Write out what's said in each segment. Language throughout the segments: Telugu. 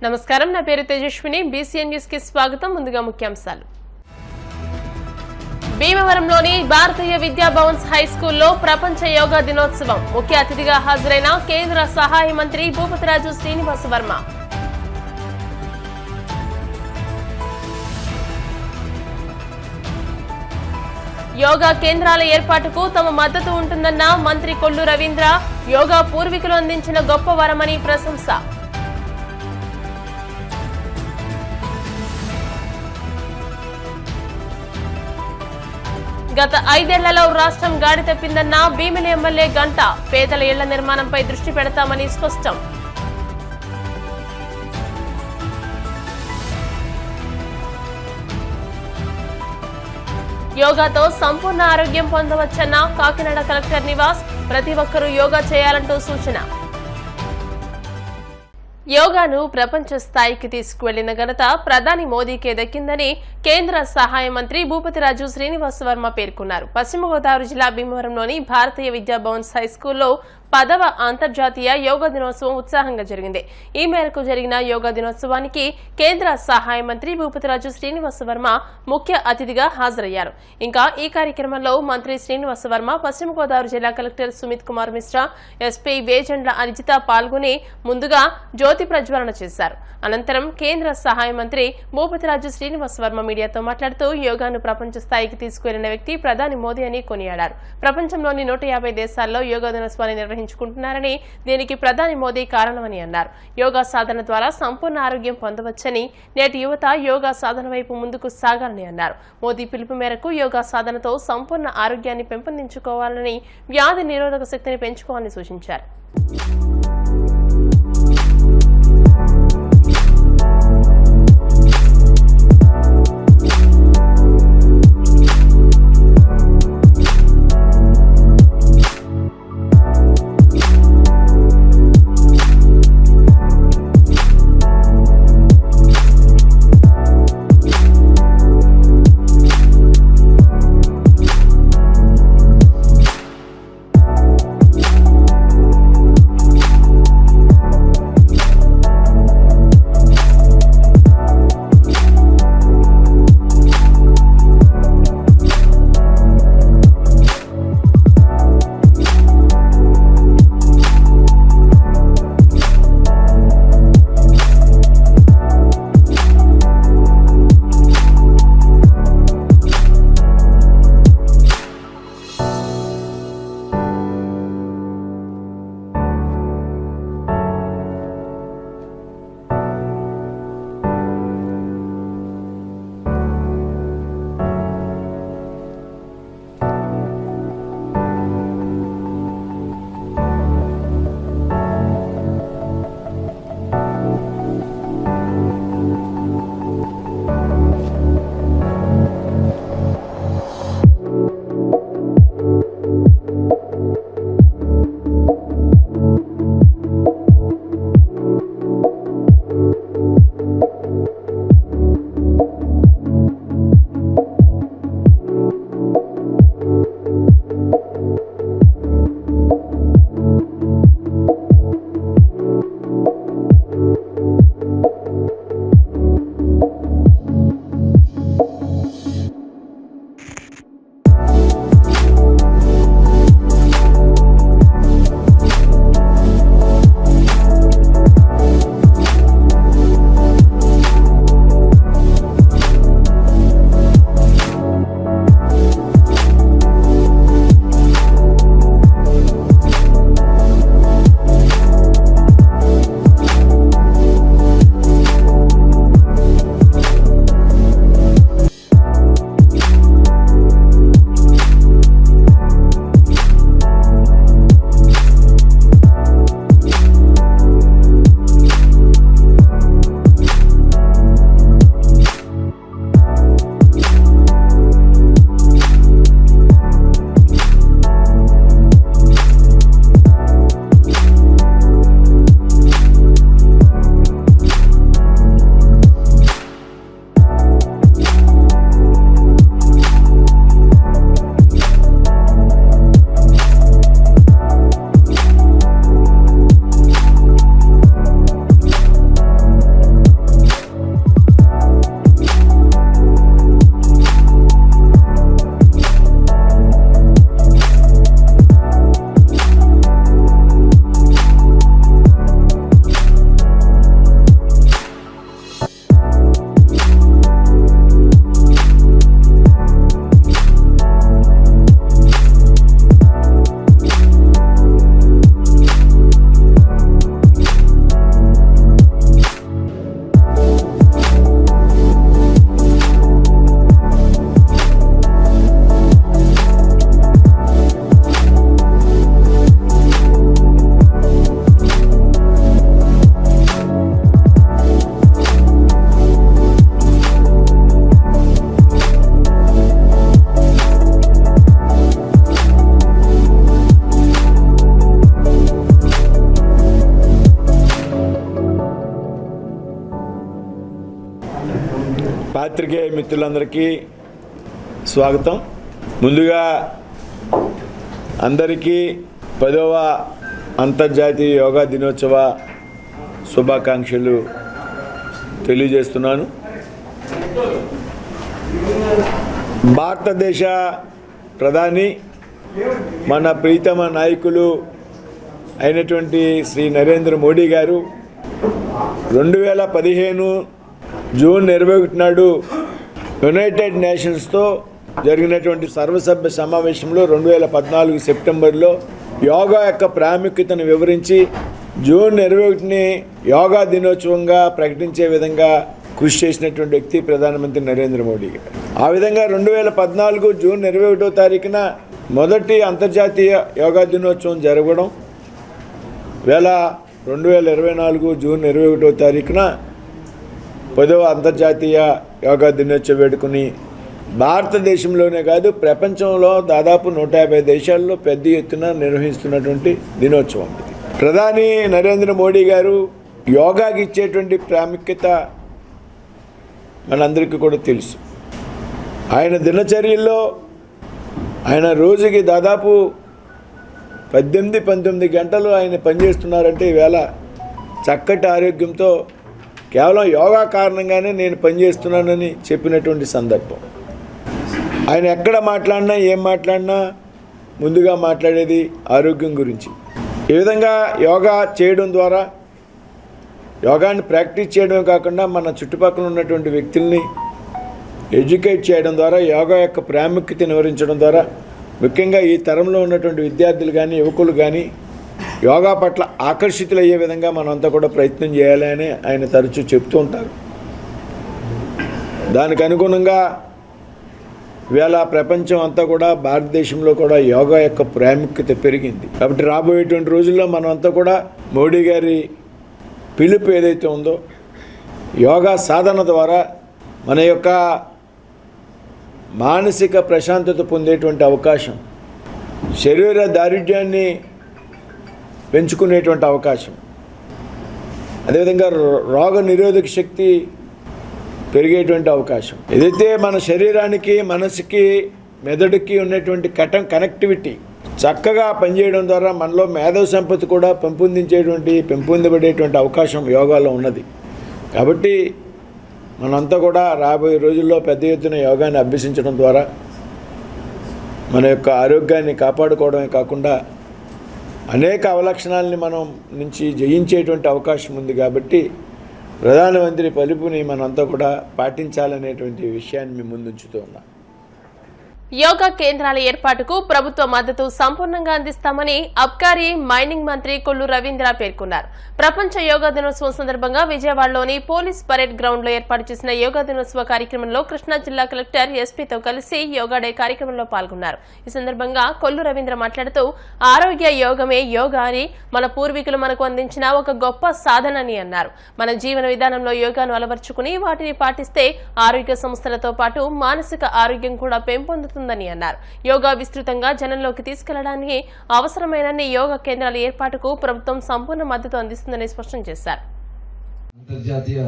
నమస్కారం, నా పేరు తేజస్విని. బీసీఎన్ న్యూస్ కి స్వాగతం. ముందుగా ముఖ్యాంశాలు. భీమవరంలోని భారతీయ విద్యా భవన్స్ హై స్కూల్లో ప్రపంచ యోగా దినోత్సవం. ముఖ్య అతిథిగా హాజరైన కేంద్ర సహాయ మంత్రి భూపతిరాజు శ్రీనివాస వర్మ. యోగా కేంద్రాల ఏర్పాటుకు తమ మద్దతు ఉంటుందన్న మంత్రి కొల్లు రవీంద్ర. యోగా పూర్వీకులు అందించిన గొప్ప వరమని ప్రశంస. గత 5 ఏళ్లలో రాష్ట్రం గాడి తప్పిందన్న భీమిలి ఎమ్మెల్యే గంట. పేదల ఇళ్ల నిర్మాణంపై దృష్టి పెడతామని స్పష్టం. యోగాతో సంపూర్ణ ఆరోగ్యం పొందవచ్చన్న కాకినాడ కలెక్టర్ నివాస్. ప్రతి ఒక్కరూ యోగా చేయాలంటూ సూచన. యోగాను ప్రపంచ స్థాయికి తీసుకువెళ్లిన ఘనత ప్రధాని మోదీకే దక్కిందని కేంద్ర సహాయ మంత్రి భూపతిరాజు శ్రీనివాస వర్మ పేర్కొన్నారు. పశ్చిమ గోదావరి జిల్లా భీమవరంలోని భారతీయ విద్యా భవన్స్ హై స్కూల్లో 10వ అంతర్జాతీయ యోగా దినోత్సవం ఉత్సాహంగా జరిగింది. ఈ మేరకు జరిగిన యోగా దినోత్సవానికి కేంద్ర సహాయ మంత్రి భూపతిరాజు శ్రీనివాస వర్మ ముఖ్య అతిథిగా హాజరయ్యారు. ఇంకా ఈ కార్యక్రమంలో మంత్రి శ్రీనివాస వర్మ, పశ్చిమ గోదావరి జిల్లా కలెక్టర్ సుమిత్ కుమార్ మిశ్రా, ఎస్పీ వేజండ్ల అనిజిత పాల్గొని ముందుగా జ్యోతి ప్రజ్వలన చేశారు. అనంతరం కేంద్ర సహాయ మంత్రి భూపతిరాజు శ్రీనివాస వర్మ మీడియాతో మాట్లాడుతూ యోగాను ప్రపంచ స్థాయికి తీసుకువెళ్లిన వ్యక్తి ప్రధాని మోదీ అని కొనియాడారు. ప్రపంచంలోని 150 దేశాల్లో యోగా దినోత్సవాన్ని నిర్వహించుకుంటున్నారని, దీనికి ప్రధాని మోదీ కారణమని అన్నారు. యోగా సాధన ద్వారా సంపూర్ణ ఆరోగ్యం పొందవచ్చని, నేటి యువత యోగా సాధన వైపు ముందుకు సాగాలని అన్నారు. మోదీ పిలుపు మేరకు యోగా సాధనతో సంపూర్ణ ఆరోగ్యాన్ని పెంపొందించుకోవాలని, వ్యాధి నిరోధక శక్తిని పెంచుకోవాలని సూచించారు. పాత్రికేయ మిత్రులందరికీ స్వాగతం. ముందుగా అందరికీ 10వ అంతర్జాతీయ యోగా దినోత్సవ శుభాకాంక్షలు తెలియజేస్తున్నాను. భారతదేశ ప్రధాని మన ప్రీతమ నాయకులు అయినటువంటి శ్రీ నరేంద్ర మోడీ గారు 2015 జూన్ 21 నాడు యునైటెడ్ నేషన్స్తో జరిగినటువంటి సర్వసభ్య సమావేశంలో 2014 సెప్టెంబర్లో యోగా యొక్క ప్రాముఖ్యతను వివరించి జూన్ 21ని యోగా దినోత్సవంగా ప్రకటించే విధంగా కృషి చేసినటువంటి వ్యక్తి ప్రధానమంత్రి నరేంద్ర మోడీ గారు. ఆ విధంగా 2014 జూన్ 21వ తారీఖున మొదటి అంతర్జాతీయ యోగా దినోత్సవం జరగడం, 2024 జూన్ 21వ తారీఖున 10వ అంతర్జాతీయ యోగా దినోత్సవ వేడుకని భారతదేశంలోనే కాదు ప్రపంచంలో దాదాపు 150 దేశాల్లో పెద్ద ఎత్తున నిర్వహిస్తున్నటువంటి దినోత్సవం ఇది. ప్రధాని నరేంద్ర మోడీ గారు యోగాకి ఇచ్చేటువంటి ప్రాముఖ్యత మనందరికీ కూడా తెలుసు. ఆయన దినచర్యల్లో ఆయన రోజుకి దాదాపు 18-19 గంటలు ఆయన పనిచేస్తున్నారంటే ఈవేళ చక్కటి ఆరోగ్యంతో కేవలం యోగా కారణంగానే నేను పనిచేస్తున్నానని చెప్పినటువంటి సందర్భం. ఆయన ఎక్కడ మాట్లాడినా ఏం మాట్లాడినా ముందుగా మాట్లాడేది ఆరోగ్యం గురించి. ఈ విధంగా యోగా చేయడం ద్వారా, యోగాన్ని ప్రాక్టీస్ చేయడమే కాకుండా మన చుట్టుపక్కల ఉన్నటువంటి వ్యక్తుల్ని ఎడ్యుకేట్ చేయడం ద్వారా, యోగా యొక్క ప్రాముఖ్యతను వివరించడం ద్వారా ముఖ్యంగా ఈ తరంలో ఉన్నటువంటి విద్యార్థులు కానీ యువకులు కానీ యోగా పట్ల ఆకర్షితులయ్యే విధంగా మనంతా కూడా ప్రయత్నం చేయాలి అని ఆయన తరచూ చెప్తూ ఉంటారు. దానికి అనుగుణంగా ఇవాళ ప్రపంచం అంతా కూడా భారతదేశంలో కూడా యోగా యొక్క ప్రాముఖ్యత పెరిగింది. కాబట్టి రాబోయేటువంటి రోజుల్లో మనం అంతా కూడా మోడీ గారి పిలుపు ఏదైతే ఉందో యోగా సాధన ద్వారా మన యొక్క మానసిక ప్రశాంతత పొందేటువంటి అవకాశం, శరీర దారిద్ర్యాన్ని పెంచుకునేటువంటి అవకాశం, అదేవిధంగా రోగ నిరోధక శక్తి పెరిగేటువంటి అవకాశం, ఏదైతే మన శరీరానికి మనసుకి మెదడుకి ఉన్నటువంటి కనెక్టివిటీ చక్కగా పనిచేయడం ద్వారా మనలో మేధో సంపత్తి కూడా పెంపొందబడేటువంటి అవకాశం యోగాలో ఉన్నది. కాబట్టి మనంతా కూడా రాబోయే రోజుల్లో పెద్ద ఎత్తున యోగాన్ని అభ్యసించడం ద్వారా మన యొక్క ఆరోగ్యాన్ని కాపాడుకోవడమే కాకుండా అనేక అవలక్షణాలని మనం నుంచి జయించేటువంటి అవకాశం ఉంది. కాబట్టి ప్రధానమంత్రి పిలుపుని మనంతా కూడా పాటించాలనేటువంటి విషయాన్ని మీ ముందుంచుతూ ఉన్నాం. యోగా కేంద్రాల ఏర్పాటుకు ప్రభుత్వ మద్దతు సంపూర్ణంగా అందిస్తామని అబ్కారీ మైనింగ్ మంత్రి కొల్లు రవీంద్ర పేర్కొన్నారు. ప్రపంచ యోగా దినోత్సవం సందర్భంగా విజయవాడలోని పోలీస్ పరేడ్ గ్రౌండ్ లో ఏర్పాటు చేసిన యోగా దినోత్సవ కార్యక్రమంలో కృష్ణా జిల్లా కలెక్టర్ ఎస్పీతో కలిసి యోగా డే కార్యక్రమంలో పాల్గొన్నారు. ఈ సందర్భంగా కొల్లు రవీంద్ర మాట్లాడుతూ ఆరోగ్య యోగమే యోగా అని, మన పూర్వీకులు మనకు అందించిన ఒక గొప్ప సాధనని అన్నారు. మన జీవన విధానంలో యోగాను అలవర్చుకుని వాటిని పాటిస్తే ఆరోగ్య సమస్యలతో పాటు మానసిక ఆరోగ్యం కూడా పెంపొందుతుంది అన్నారు. యోగా విస్తృతంగా జనంలోకి తీసుకెళ్లడానికి అవసరమైన యోగా కేంద్రాల ఏర్పాటుకు ప్రభుత్వం సంపూర్ణ మద్దతు అందిస్తుందని స్పష్టం చేశారు. అంతర్జాతీయ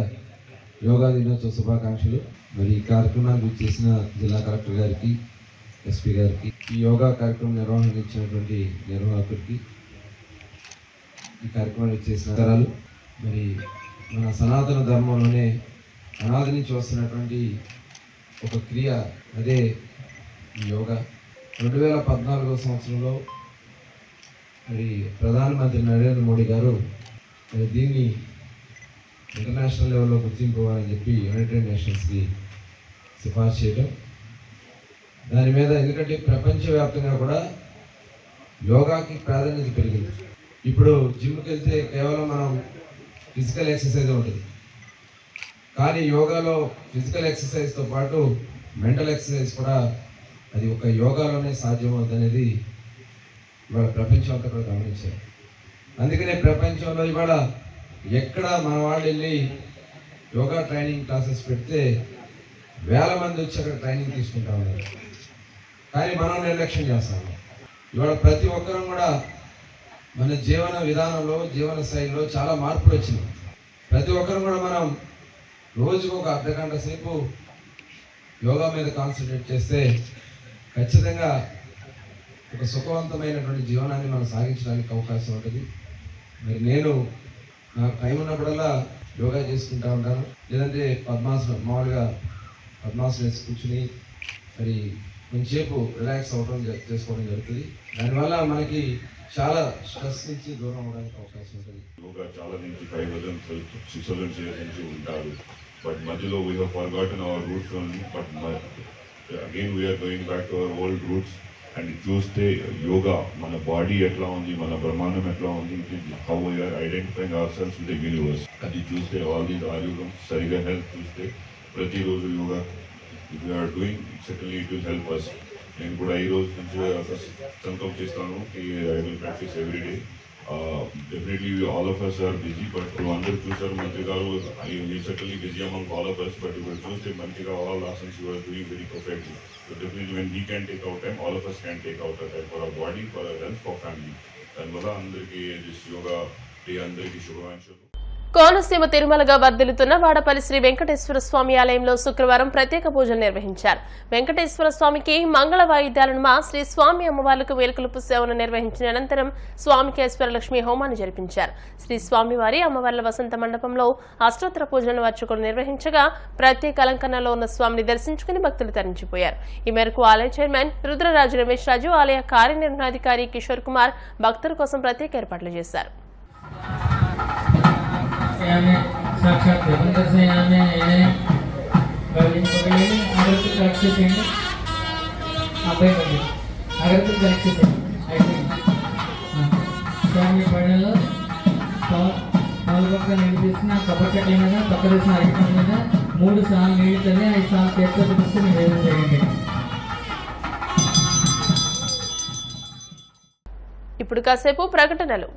యోగా దినోత్సవ శుభాకాంక్షలు. మరి ఈ కార్యక్రమానికి చేసిన జిల్లా కలెక్టర్ గారికి, ఎస్పీ గారికి, ఈ యోగా కార్యక్రమం నిర్వహించినటువంటి నిర్వాహకుడికి, ఈ కార్యక్రమానికి చేసిన తరాలు, మరి మన సనాతన ధర్మంలోనే అనాది నుంచి వస్తున్నటువంటి ఒక క్రియ, అదే యోగా. 2014 సంవత్సరంలో మరి ప్రధానమంత్రి నరేంద్ర మోడీ గారు దీన్ని ఇంటర్నేషనల్ లెవెల్లో గుర్తింపుకోవాలని చెప్పి యునైటెడ్ నేషన్స్కి సిఫార్సు చేయడం, దాని మీద ఎందుకంటే ప్రపంచవ్యాప్తంగా కూడా యోగాకి ప్రాధాన్యత పెరిగింది. ఇప్పుడు జిమ్కి వెళ్తే కేవలం మనం ఫిజికల్ ఎక్సర్సైజ్ ఉంటుంది, కానీ యోగాలో ఫిజికల్ ఎక్సర్సైజ్తో పాటు మెంటల్ ఎక్సర్సైజ్ కూడా అది ఒక యోగాలోనే సాధ్యమవుతుందనేది ఇవాళ ప్రపంచం అంతా కూడా గమనించారు. అందుకనే ప్రపంచంలో ఇవాళ ఎక్కడ మన వాళ్ళు వెళ్ళి యోగా ట్రైనింగ్ క్లాసెస్ పెడితే వేల మంది వచ్చి అక్కడ ట్రైనింగ్ తీసుకుంటా ఉన్నారు. కానీ మనం నిర్లక్ష్యం చేస్తాము. ఇవాళ ప్రతి ఒక్కరం కూడా మన జీవన విధానంలో, జీవన శైలిలో చాలా మార్పులు వచ్చినాయి. ప్రతి ఒక్కరం కూడా మనం రోజుకు ఒక అర్ధగంట సేపు యోగా మీద కాన్సన్ట్రేట్ చేస్తే ఖచ్చితంగా ఒక సుఖవంతమైనటువంటి జీవనాన్ని మనం సాగించడానికి అవకాశం ఉంటుంది. మరి నేను నాకు టైం ఉన్నప్పుడల్లా యోగా చేసుకుంటూ ఉంటాను. లేదంటే పద్మాసనం, మామూలుగా పద్మాసనం వేసి కూర్చుని మరి కొంచెంసేపు రిలాక్స్ చేసుకోవడం జరుగుతుంది. దానివల్ల మనకి చాలా స్ట్రెస్ నుంచి దూరం అవడానికి అవకాశం ఉంటుంది. యోగా చాలా నుంచి 5,000-6,000 years నుంచి ఉంటారు. బట్ మధ్యలో we have forgotten our roots only. But again we're going back to our old roots. And చూస్తే యోగా మన బాడీ ఎట్లా ఉంది, మన బ్రహ్మాండం ఎట్లా ఉంది, how we're identifying our cells with the universe. అది చూస్తే ఆల్ దీస్ ఆరోగ్యం సరిగా హెల్త్ చూస్తే ప్రతిరోజు yoga if you're doing settle it will help us. నేను కూడా ఈ రోజు నుంచి సంకల్పం చేస్తాను I will practise every day. Definitely all of us are busy, but అందరూ చూసారు మంత్రి గారు certainly busy among all of us, but you చూస్తే మంచిగా all asanas you are doing very perfectly. So definitely when he can take out time, all of us can take out time for our body, for our health, for family. దానివల్ల అందరికీ దిస్ యోగా డే అందరికీ శుభాకాంక్షలు. కోనసీమ తిరుమలగా వర్ధిల్లుతున్న వాడపల్లి శ్రీ వెంకటేశ్వర స్వామి ఆలయంలో శుక్రవారం ప్రత్యేక పూజలు నిర్వహించారు. వెంకటేశ్వర స్వామికి మంగళ వాయిద్యాలను శ్రీ స్వామి అమ్మవార్లకు వేలుకలుపు సేవను నిర్వహించిన అనంతరం స్వామికి ఈశ్వరలక్ష్మి హోమాన్ని జరిపించారు. శ్రీ స్వామివారి అమ్మవార్ల వసంత మండపంలో అష్టోత్తర పూజలను అర్చకులు నిర్వహించగా ప్రత్యేక అలంకరణలో ఉన్న స్వామిని దర్శించుకుని భక్తులు తరించిపోయారు. ఈ మేరకు ఆలయ చైర్మన్ రుద్రరాజు రమేష్ రాజు, ఆలయ కార్యనిర్వహణాధికారి కిషోర్ కుమార్ భక్తుల కోసం ప్రత్యేక ఏర్పాట్లు చేశారు. साक्षात दर्शयामि अगरबत्ती कलेक्ट చేయండి అబ్బాయి మంది అగరబత్తి కలెక్ట్ చేయండి స్వామి పడలో నాలుగు పక్కన నీళ్ళు తీసుకుని కొబ్బరి చెట్ల మీద పక్క తీసిన అరటి మీద 3 సార్లు నీళ్ళు తల్లి 5 సార్లు చేతితో తీసుకుని నివేదన చేయండి. ఇప్పుడు కాసేపు ప్రకటనలు.